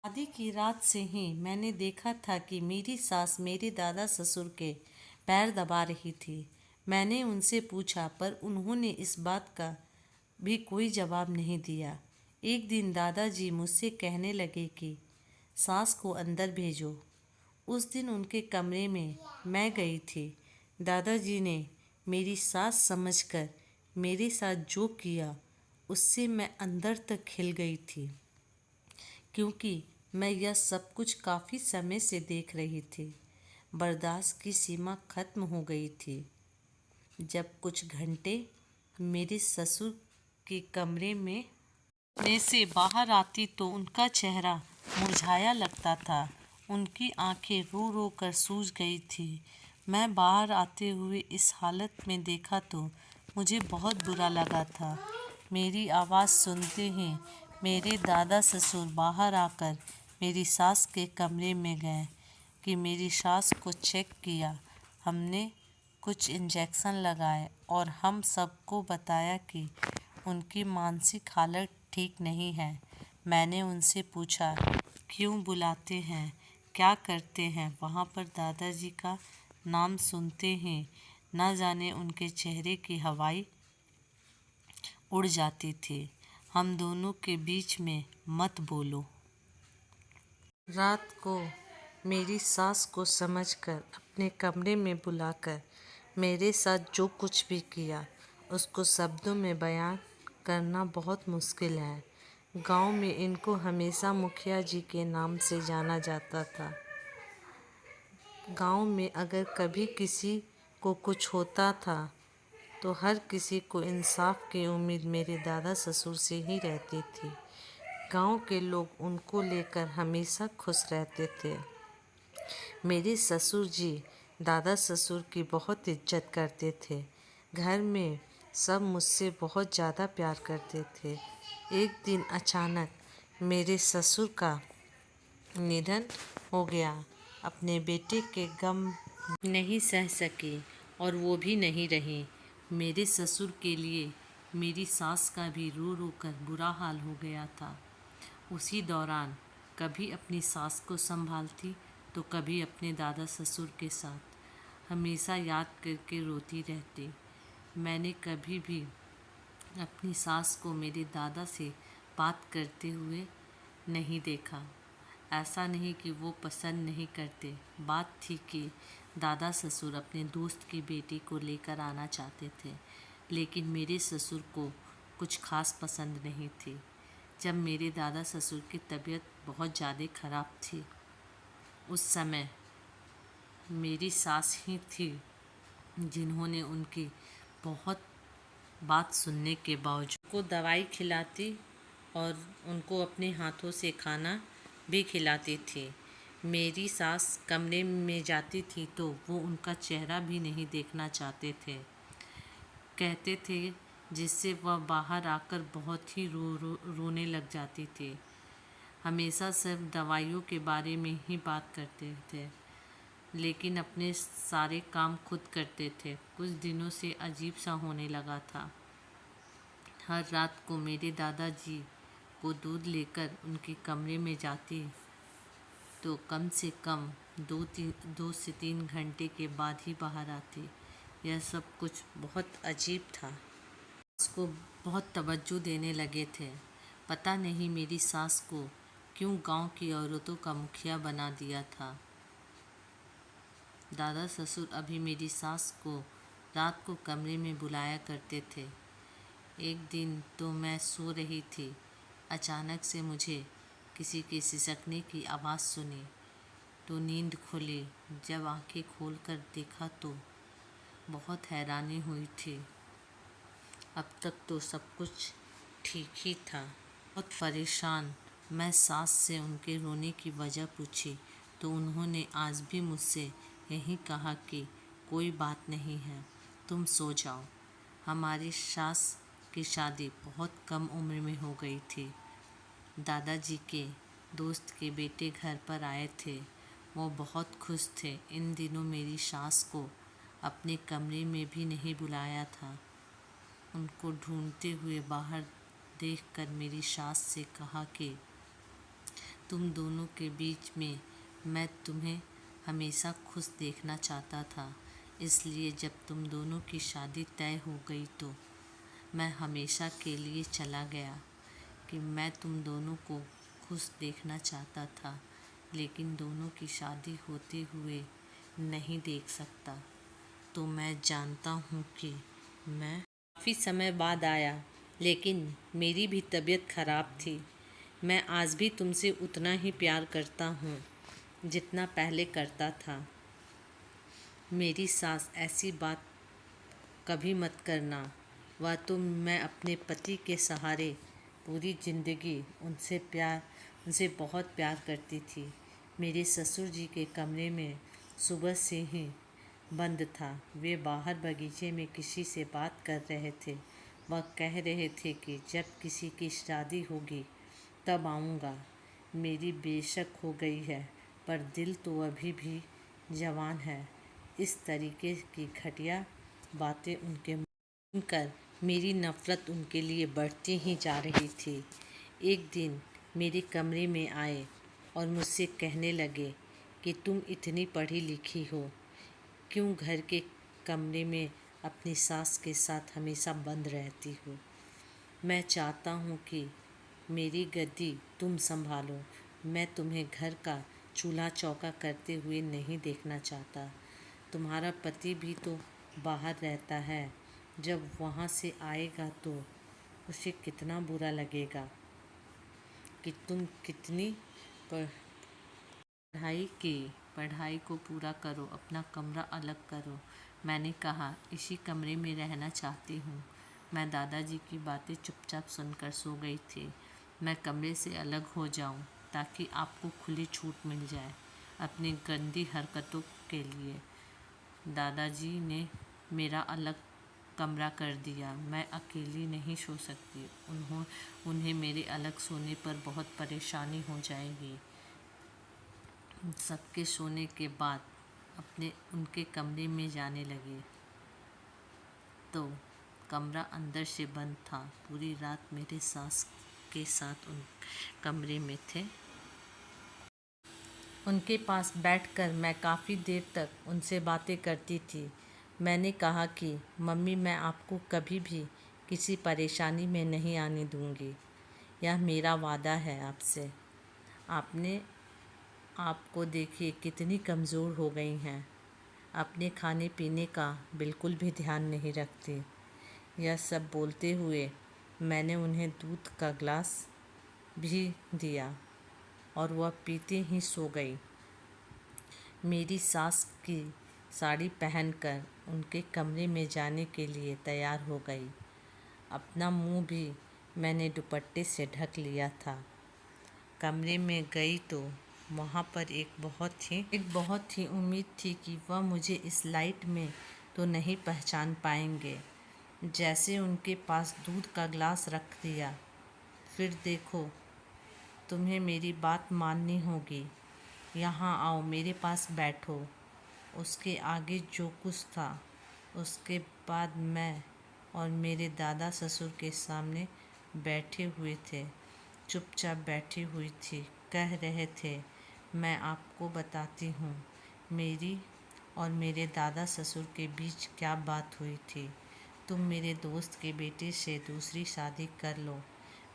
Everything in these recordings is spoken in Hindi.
शादी की रात से ही मैंने देखा था कि मेरी सास मेरे दादा ससुर के पैर दबा रही थी। मैंने उनसे पूछा पर उन्होंने इस बात का भी कोई जवाब नहीं दिया। एक दिन दादाजी मुझसे कहने लगे कि सास को अंदर भेजो। उस दिन उनके कमरे में मैं गई थी। दादाजी ने मेरी सास समझकर मेरे साथ जो किया उससे मैं अंदर तक हिल गई थी, क्योंकि मैं यह सब कुछ काफ़ी समय से देख रही थी। बर्दाश्त की सीमा खत्म हो गई थी। जब कुछ घंटे मेरे ससुर के कमरे में से बाहर आती तो उनका चेहरा मुरझाया लगता था। उनकी आंखें रो रो कर सूज गई थी। मैं बाहर आते हुए इस हालत में देखा तो मुझे बहुत बुरा लगा था। मेरी आवाज़ सुनते ही मेरे दादा ससुर बाहर आकर मेरी सास के कमरे में गए कि मेरी सास को चेक किया। हमने कुछ इंजेक्शन लगाए और हम सबको बताया कि उनकी मानसिक हालत ठीक नहीं है। मैंने उनसे पूछा, क्यों बुलाते हैं, क्या करते हैं? वहाँ पर दादाजी का नाम सुनते ही न जाने उनके चेहरे की हवाई उड़ जाती थी। हम दोनों के बीच में मत बोलो। रात को मेरी सास को समझकर अपने कमरे में बुलाकर मेरे साथ जो कुछ भी किया उसको शब्दों में बयान करना बहुत मुश्किल है। गांव में इनको हमेशा मुखिया जी के नाम से जाना जाता था। गांव में अगर कभी किसी को कुछ होता था तो हर किसी को इंसाफ की उम्मीद मेरे दादा ससुर से ही रहती थी। गांव के लोग उनको लेकर हमेशा खुश रहते थे। मेरे ससुर जी दादा ससुर की बहुत इज्जत करते थे। घर में सब मुझसे बहुत ज़्यादा प्यार करते थे। एक दिन अचानक मेरे ससुर का निधन हो गया। अपने बेटे के गम नहीं सह सके और वो भी नहीं रहे। मेरे ससुर के लिए मेरी सास का भी रो रो कर बुरा हाल हो गया था। उसी दौरान कभी अपनी सास को संभालती तो कभी अपने दादा ससुर के साथ हमेशा याद करके रोती रहती। मैंने कभी भी अपनी सास को मेरे दादा से बात करते हुए नहीं देखा। ऐसा नहीं कि वो पसंद नहीं करते, बात थी कि दादा ससुर अपने दोस्त की बेटी को लेकर आना चाहते थे, लेकिन मेरे ससुर को कुछ खास पसंद नहीं थी। जब मेरे दादा ससुर की तबीयत बहुत ज़्यादा ख़राब थी, उस समय मेरी सास ही थी जिन्होंने उनकी बहुत बात सुनने के बावजूद को दवाई खिलाती और उनको अपने हाथों से खाना भी खिलाती थी। मेरी सास कमरे में जाती थी तो वो उनका चेहरा भी नहीं देखना चाहते थे। कहते थे जिससे वह बाहर आकर बहुत ही रोने लग जाती थी। हमेशा सिर्फ दवाइयों के बारे में ही बात करते थे, लेकिन अपने सारे काम खुद करते थे। कुछ दिनों से अजीब सा होने लगा था। हर रात को मेरे दादाजी को दूध लेकर उनके कमरे में जाती तो कम से कम 2 से 3 घंटे के बाद ही बाहर आती। यह सब कुछ बहुत अजीब था। उसको बहुत तवज्जो देने लगे थे। पता नहीं मेरी सास को क्यों गांव की औरतों का मुखिया बना दिया था। दादा ससुर अभी मेरी सास को रात को कमरे में बुलाया करते थे। एक दिन तो मैं सो रही थी, अचानक से मुझे किसी के सिसकने की आवाज़ सुनी तो नींद खुली। जब आंखें खोलकर देखा तो बहुत हैरानी हुई थी। अब तक तो सब कुछ ठीक ही था। बहुत परेशान मैं सास से उनके रोने की वजह पूछी तो उन्होंने आज भी मुझसे यही कहा कि कोई बात नहीं है, तुम सो जाओ। हमारी सास की शादी बहुत कम उम्र में हो गई थी। दादाजी के दोस्त के बेटे घर पर आए थे। वो बहुत खुश थे। इन दिनों मेरी सास को अपने कमरे में भी नहीं बुलाया था। उनको ढूंढते हुए बाहर देखकर मेरी सास से कहा कि तुम दोनों के बीच में मैं तुम्हें हमेशा खुश देखना चाहता था, इसलिए जब तुम दोनों की शादी तय हो गई तो मैं हमेशा के लिए चला गया कि मैं तुम दोनों को खुश देखना चाहता था, लेकिन दोनों की शादी होते हुए नहीं देख सकता। तो मैं जानता हूँ कि मैं काफ़ी समय बाद आया, लेकिन मेरी भी तबीयत खराब थी। मैं आज भी तुमसे उतना ही प्यार करता हूँ जितना पहले करता था। मेरी सास, ऐसी बात कभी मत करना। वह तो मैं अपने पति के सहारे पूरी ज़िंदगी उनसे बहुत प्यार करती थी। मेरे ससुर जी के कमरे में सुबह से ही बंद था। वे बाहर बगीचे में किसी से बात कर रहे थे। वह कह रहे थे कि जब किसी की शादी होगी तब आऊँगा। मेरी बेशक हो गई है, पर दिल तो अभी भी जवान है। इस तरीके की घटिया बातें उनके सुनकर मेरी नफ़रत उनके लिए बढ़ती ही जा रही थी। एक दिन मेरे कमरे में आए और मुझसे कहने लगे कि तुम इतनी पढ़ी लिखी हो, क्यों घर के कमरे में अपनी सास के साथ हमेशा बंद रहती हो। मैं चाहता हूँ कि मेरी गद्दी तुम संभालो। मैं तुम्हें घर का चूल्हा चौका करते हुए नहीं देखना चाहता। तुम्हारा पति भी तो बाहर रहता है। जब वहाँ से आएगा तो उसे कितना बुरा लगेगा कि तुम कितनी पढ़ाई की। पढ़ाई को पूरा करो, अपना कमरा अलग करो। मैंने कहा, इसी कमरे में रहना चाहती हूँ। मैं दादाजी की बातें चुपचाप सुनकर सो गई थी। मैं कमरे से अलग हो जाऊँ ताकि आपको खुली छूट मिल जाए अपनी गंदी हरकतों के लिए। दादाजी ने मेरा अलग कमरा कर दिया। मैं अकेली नहीं सो सकती। उन्हें मेरे अलग सोने पर बहुत परेशानी हो जाएगी। सबके सोने के बाद उनके कमरे में जाने लगे तो कमरा अंदर से बंद था। पूरी रात मेरे सास के साथ उन कमरे में थे। उनके पास बैठकर मैं काफ़ी देर तक उनसे बातें करती थी। मैंने कहा कि मम्मी, मैं आपको कभी भी किसी परेशानी में नहीं आने दूंगी। यह मेरा वादा है आपसे। आपको देखिए कितनी कमज़ोर हो गई हैं। अपने खाने पीने का बिल्कुल भी ध्यान नहीं रखती। यह सब बोलते हुए मैंने उन्हें दूध का गिलास भी दिया और वह पीते ही सो गई। मेरी सास की साड़ी पहनकर उनके कमरे में जाने के लिए तैयार हो गई। अपना मुंह भी मैंने दुपट्टे से ढक लिया था। कमरे में गई तो वहाँ पर एक बहुत ही उम्मीद थी कि वह मुझे इस लाइट में तो नहीं पहचान पाएंगे। जैसे उनके पास दूध का गिलास रख दिया, फिर देखो, तुम्हें मेरी बात माननी होगी। यहाँ आओ, मेरे पास बैठो। उसके आगे जो कुछ था, उसके बाद मैं और मेरे दादा ससुर के सामने बैठे हुए थे। चुपचाप बैठी हुई थी। कह रहे थे, मैं आपको बताती हूँ मेरी और मेरे दादा ससुर के बीच क्या बात हुई थी। तुम मेरे दोस्त के बेटे से दूसरी शादी कर लो।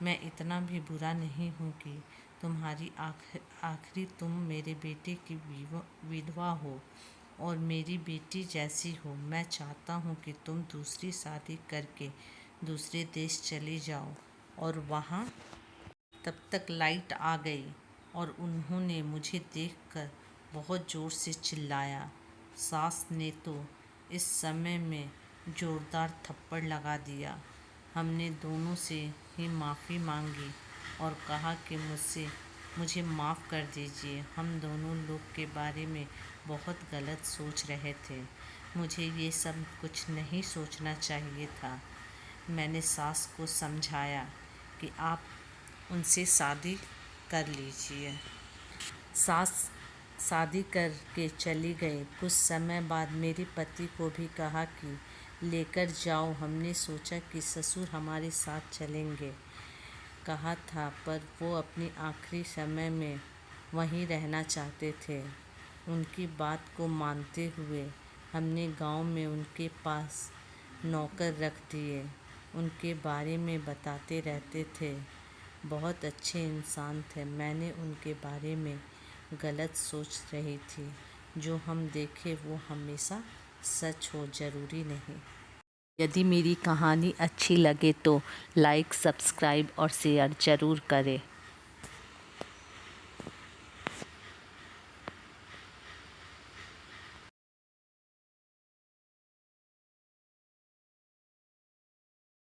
मैं इतना भी बुरा नहीं हूँ कि तुम्हारी आखिरी तुम मेरे बेटे की विधवा हो और मेरी बेटी जैसी हो। मैं चाहता हूँ कि तुम दूसरी शादी करके दूसरे देश चले जाओ। और वहाँ तब तक लाइट आ गई और उन्होंने मुझे देखकर बहुत ज़ोर से चिल्लाया। सास ने तो इस समय में ज़ोरदार थप्पड़ लगा दिया। हमने दोनों से ही माफ़ी मांगी और कहा कि मुझे माफ़ कर दीजिए। हम दोनों लोग के बारे में बहुत गलत सोच रहे थे। मुझे ये सब कुछ नहीं सोचना चाहिए था। मैंने सास को समझाया कि आप उनसे शादी कर लीजिए। सास शादी करके चली गई। कुछ समय बाद मेरे पति को भी कहा कि लेकर जाओ। हमने सोचा कि ससुर हमारे साथ चलेंगे। कहा था, पर वो अपनी आखिरी समय में वहीं रहना चाहते थे। उनकी बात को मानते हुए हमने गांव में उनके पास नौकर रख दिए। उनके बारे में बताते रहते थे। बहुत अच्छे इंसान थे। मैंने उनके बारे में गलत सोच रही थी। जो हम देखें वो हमेशा सच हो ज़रूरी नहीं। यदि मेरी कहानी अच्छी लगे तो लाइक, सब्सक्राइब और शेयर ज़रूर करें।